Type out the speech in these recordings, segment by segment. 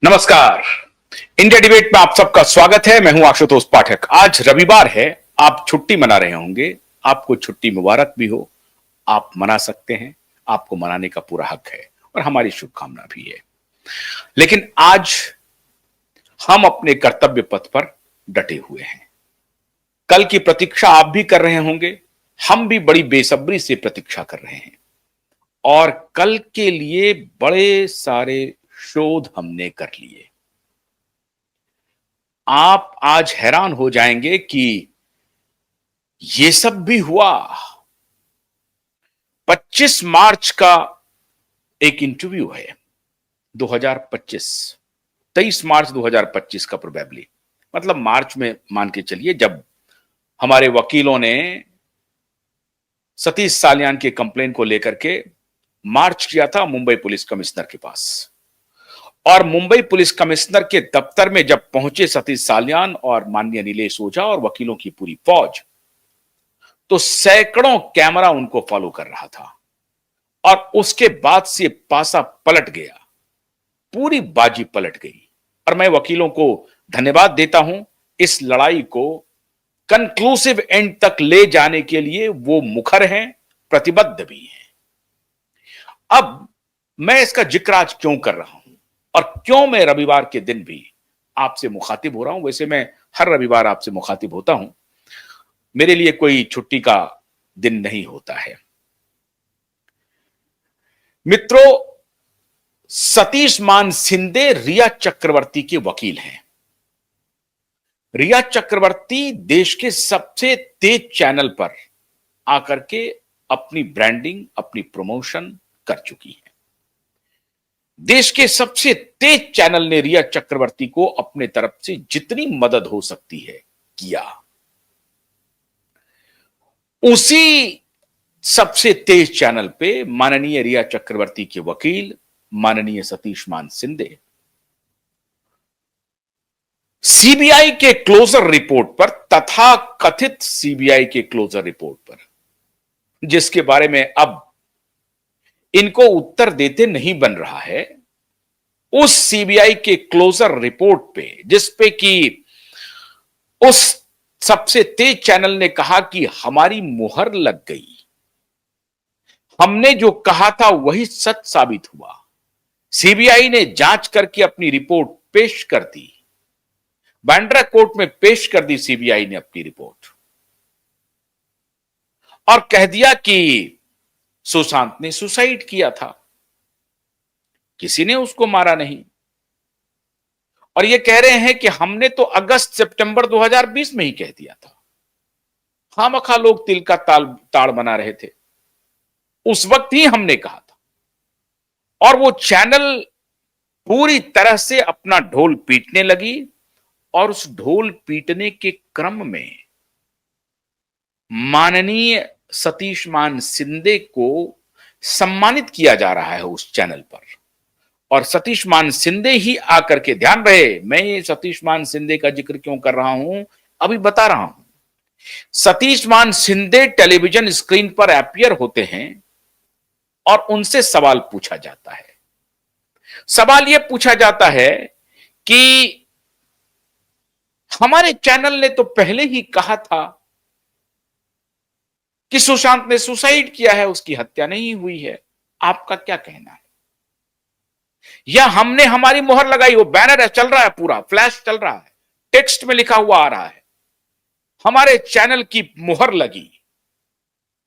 नमस्कार। India debate में आप सबका स्वागत है। मैं हूं आशुतोष पाठक। आज रविवार है, आप छुट्टी मना रहे होंगे। आपको छुट्टी मुबारक भी हो, आप मना सकते हैं, आपको मनाने का पूरा हक है और हमारी शुभकामना भी है। लेकिन आज हम अपने कर्तव्य पथ पर डटे हुए हैं। कल की प्रतीक्षा आप भी कर रहे होंगे, हम भी बड़ी बेसब्री से प्रतीक्षा कर रहे हैं और कल के लिए बड़े सारे शोध हमने कर लिए। आप आज हैरान हो जाएंगे कि ये सब भी हुआ। 25 मार्च का एक इंटरव्यू है, 2025, 23 मार्च 2025 का प्रोबेबली, मतलब मार्च में मान के चलिए, जब हमारे वकीलों ने सतीश साल्यान के कंप्लेन को लेकर के मार्च किया था मुंबई पुलिस कमिश्नर के पास। और मुंबई पुलिस कमिश्नर के दफ्तर में जब पहुंचे सतीश साल्यान और माननीय नीलेश ओझा और वकीलों की पूरी फौज, तो सैकड़ों कैमरा उनको फॉलो कर रहा था और उसके बाद से पासा पलट गया, पूरी बाजी पलट गई। और मैं वकीलों को धन्यवाद देता हूं, इस लड़ाई को कंक्लूसिव एंड तक ले जाने के लिए वो मुखर हैं, प्रतिबद्ध भी हैं। अब मैं इसका जिक्र आज क्यों कर रहा हूं और क्यों मैं रविवार के दिन भी आपसे मुखातिब हो रहा हूं। वैसे मैं हर रविवार आपसे मुखातिब होता हूं, मेरे लिए कोई छुट्टी का दिन नहीं होता है। मित्रों, सतीश मान शिंदे रिया चक्रवर्ती के वकील हैं। रिया चक्रवर्ती देश के सबसे तेज चैनल पर आकर के अपनी ब्रांडिंग, अपनी प्रमोशन कर चुकी है। देश के सबसे तेज चैनल ने रिया चक्रवर्ती को अपने तरफ से जितनी मदद हो सकती है किया। उसी सबसे तेज चैनल पे माननीय रिया चक्रवर्ती के वकील माननीय सतीश मान शिंदे सीबीआई के क्लोजर रिपोर्ट पर, तथा कथित सीबीआई के क्लोजर रिपोर्ट पर, जिसके बारे में अब इनको उत्तर देते नहीं बन रहा है, उस सीबीआई के क्लोजर रिपोर्ट पे, जिसपे कि उस सबसे तेज चैनल ने कहा कि हमारी मुहर लग गई, हमने जो कहा था वही सच साबित हुआ। सीबीआई ने जांच करके अपनी रिपोर्ट पेश कर दी, बांद्रा कोर्ट में पेश कर दी सीबीआई ने अपनी रिपोर्ट, और कह दिया कि सुशांत ने सुसाइड किया था, किसी ने उसको मारा नहीं। और ये कह रहे हैं कि हमने तो अगस्त सितंबर 2020 में ही कह दिया था। खामखा लोग तिल का ताड़ बना रहे थे, उस वक्त ही हमने कहा था। और वो चैनल पूरी तरह से अपना ढोल पीटने लगी और उस ढोल पीटने के क्रम में माननीय सतीश मान शिंदे को सम्मानित किया जा रहा है उस चैनल पर। और सतीश मान शिंदे ही आकर के, ध्यान रहे मैं ये सतीश मान शिंदे का जिक्र क्यों कर रहा हूं, अभी बता रहा हूं। सतीश मान शिंदे टेलीविजन स्क्रीन पर अपीयर होते हैं और उनसे सवाल पूछा जाता है। सवाल यह पूछा जाता है कि हमारे चैनल ने तो पहले ही कहा था कि सुशांत ने सुसाइड किया है, उसकी हत्या नहीं हुई है, आपका क्या कहना है? या हमने हमारी मुहर लगाई, वो बैनर है, चल रहा है, पूरा फ्लैश चल रहा है, टेक्स्ट में लिखा हुआ आ रहा है, हमारे चैनल की मुहर लगी,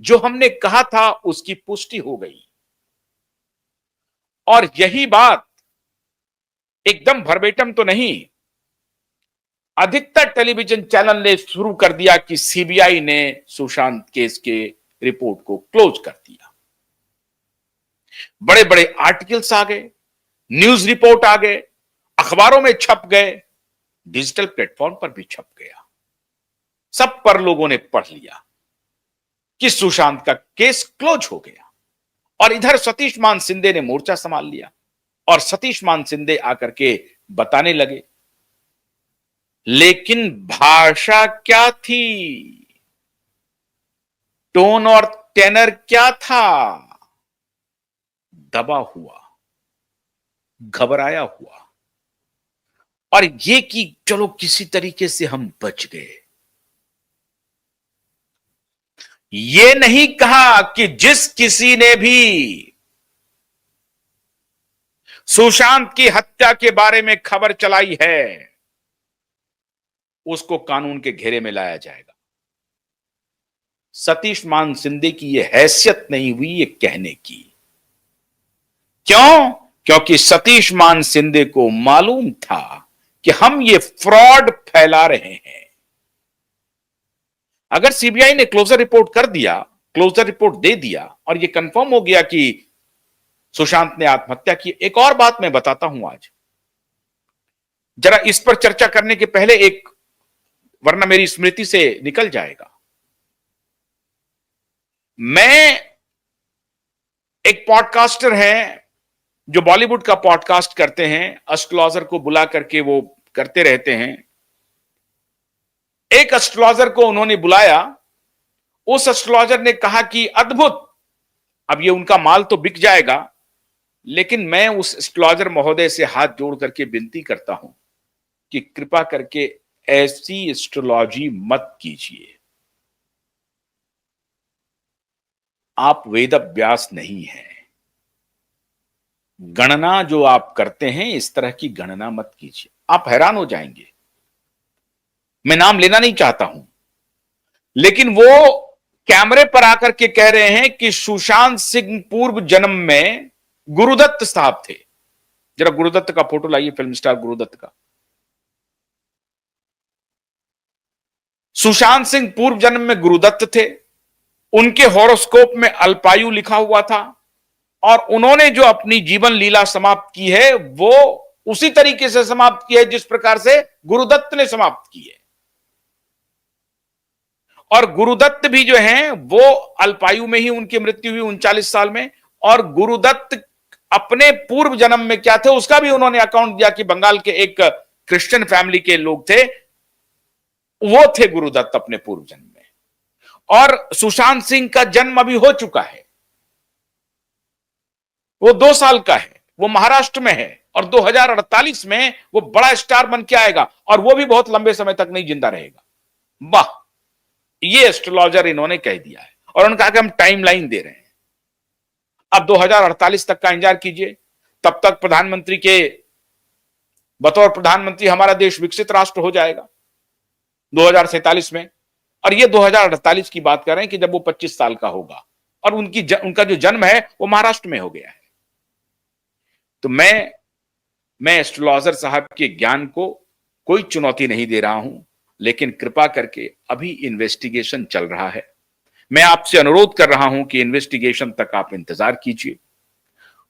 जो हमने कहा था उसकी पुष्टि हो गई। और यही बात एकदम वर्बेटम तो नहीं, अधिकतर टेलीविजन चैनल ने शुरू कर दिया कि सीबीआई ने सुशांत केस के रिपोर्ट को क्लोज कर दिया। बड़े बड़े आर्टिकल्स आ गए, न्यूज रिपोर्ट आ गए, अखबारों में छप गए, डिजिटल प्लेटफॉर्म पर भी छप गया। सब पर लोगों ने पढ़ लिया कि सुशांत का केस क्लोज हो गया। और इधर सतीश मान शिंदे ने मोर्चा संभाल लिया और सतीश मान शिंदे आकर के बताने लगे। लेकिन भाषा क्या थी, टोन और टेनर क्या था? दबा हुआ, घबराया हुआ, और ये कि चलो किसी तरीके से हम बच गए। ये नहीं कहा कि जिस किसी ने भी सुशांत की हत्या के बारे में खबर चलाई है उसको कानून के घेरे में लाया जाएगा। सतीश मान सिंधे की यह हैसियत नहीं हुई ये कहने की। क्यों? क्योंकि सतीश मान सिंधे को मालूम था कि हम ये फ्रॉड फैला रहे हैं। अगर सीबीआई ने क्लोजर रिपोर्ट कर दिया, क्लोजर रिपोर्ट दे दिया और ये कंफर्म हो गया कि सुशांत ने आत्महत्या की। एक और बात मैं बताता हूं आज, जरा इस पर चर्चा करने के पहले एक, वरना मेरी स्मृति से निकल जाएगा। मैं, एक पॉडकास्टर हैं जो बॉलीवुड का पॉडकास्ट करते हैं, एस्ट्रोलॉजर को बुला करके वो करते रहते हैं। एक एस्ट्रोलॉजर को उन्होंने बुलाया, उस एस्ट्रोलॉजर ने कहा कि अद्भुत, अब ये उनका माल तो बिक जाएगा, लेकिन मैं उस एस्ट्रोलॉजर महोदय से हाथ जोड़ करके विनती करता हूं कि कृपा करके ऐसी एस्ट्रोलॉजी मत कीजिए। आप वेद व्यास नहीं हैं। गणना जो आप करते हैं इस तरह की गणना मत कीजिए, आप हैरान हो जाएंगे। मैं नाम लेना नहीं चाहता हूं, लेकिन वो कैमरे पर आकर के कह रहे हैं कि सुशांत सिंह पूर्व जन्म में गुरुदत्त साहब थे। जरा गुरुदत्त का फोटो लाइए, फिल्म स्टार गुरुदत्त का। सुशांत सिंह पूर्व जन्म में गुरुदत्त थे, उनके हॉरोस्कोप में अल्पायु लिखा हुआ था और उन्होंने जो अपनी जीवन लीला समाप्त की है वो उसी तरीके से समाप्त की है जिस प्रकार से गुरुदत्त ने समाप्त की है। और गुरुदत्त भी जो हैं वो अल्पायु में ही उनकी मृत्यु हुई 39 साल में। और गुरुदत्त अपने पूर्व जन्म में क्या थे उसका भी उन्होंने अकाउंट दिया कि बंगाल के एक क्रिश्चियन फैमिली के लोग थे, वो थे गुरुदत्त अपने पूर्व जन्म में। और सुशांत सिंह का जन्म अभी हो चुका है, वो 2 साल का है, वो महाराष्ट्र में है और 2048 में वो बड़ा स्टार बन के आएगा और वो भी बहुत लंबे समय तक नहीं जिंदा रहेगा। वाह, ये एस्ट्रोलॉजर इन्होंने कह दिया है और उन्होंने कहा कि हम टाइमलाइन दे रहे हैं, अब 2048 तक का इंतजार कीजिए, तब तक प्रधानमंत्री के बतौर प्रधानमंत्री हमारा देश विकसित राष्ट्र हो जाएगा 2047 में। और ये 2048 की बात कर रहे हैं कि जब वो 25 साल का होगा और उनका जो जन्म है वो महाराष्ट्र में हो गया है। तो मैं एस्ट्रोलॉजर साहब के ज्ञान को कोई चुनौती नहीं दे रहा हूं, लेकिन कृपा करके अभी इन्वेस्टिगेशन चल रहा है। मैं आपसे अनुरोध कर रहा हूं कि इन्वेस्टिगेशन तक आप इंतजार कीजिए,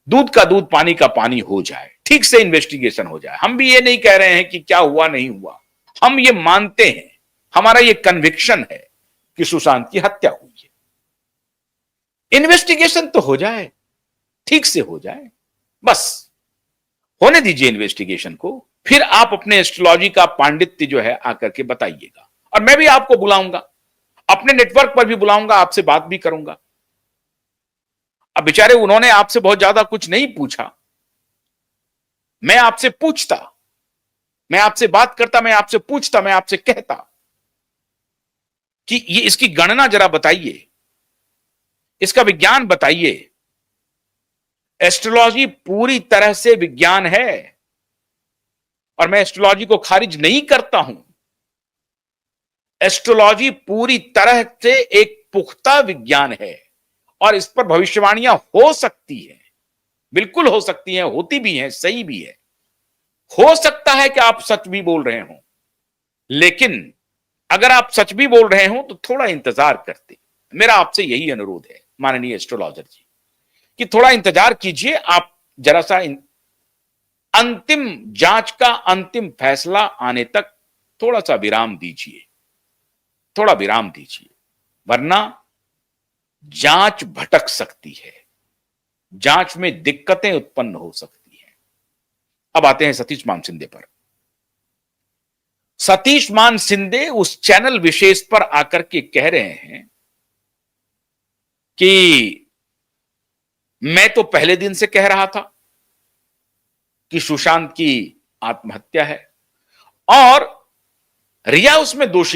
दूध का दूध पानी का पानी हो जाए, ठीक से इन्वेस्टिगेशन हो जाए। हम भी ये नहीं कह रहे हैं कि क्या हुआ नहीं हुआ, हम ये मानते हैं, हमारा ये कन्विक्शन है कि सुशांत की हत्या हुई है। इन्वेस्टिगेशन तो हो जाए, ठीक से हो जाए, बस होने दीजिए इन्वेस्टिगेशन को, फिर आप अपने एस्ट्रोलॉजी का पांडित्य जो है आकर के बताइएगा। और मैं भी आपको बुलाऊंगा, अपने नेटवर्क पर भी बुलाऊंगा, आपसे बात भी करूंगा। अब बेचारे उन्होंने आपसे बहुत ज्यादा कुछ नहीं पूछा, मैं आपसे पूछता, मैं आपसे बात करता, मैं आपसे पूछता, मैं आपसे कहता कि ये इसकी गणना जरा बताइए, इसका विज्ञान बताइए। एस्ट्रोलॉजी पूरी तरह से विज्ञान है और मैं एस्ट्रोलॉजी को खारिज नहीं करता हूं। एस्ट्रोलॉजी पूरी तरह से एक पुख्ता विज्ञान है और इस पर भविष्यवाणियां हो सकती हैं, बिल्कुल हो सकती हैं, होती भी हैं, सही भी है। हो सकता है कि आप सच भी बोल रहे हो, लेकिन अगर आप सच भी बोल रहे हो तो थोड़ा इंतजार करते। मेरा आपसे यही अनुरोध है माननीय एस्ट्रोलॉजर जी कि थोड़ा इंतजार कीजिए, आप जरा सा अंतिम जांच का अंतिम फैसला आने तक थोड़ा सा विराम दीजिए, थोड़ा विराम दीजिए, वरना जांच भटक सकती है, जांच में दिक्कतें उत्पन्न हो सकती हैं। अब आते हैं सतीश मान सिंधे पर। सतीश मान सिंधे उस चैनल विशेष पर आकर के कह रहे हैं कि मैं तो पहले दिन से कह रहा था कि सुशांत की आत्महत्या है, और रिया उसमें दोषी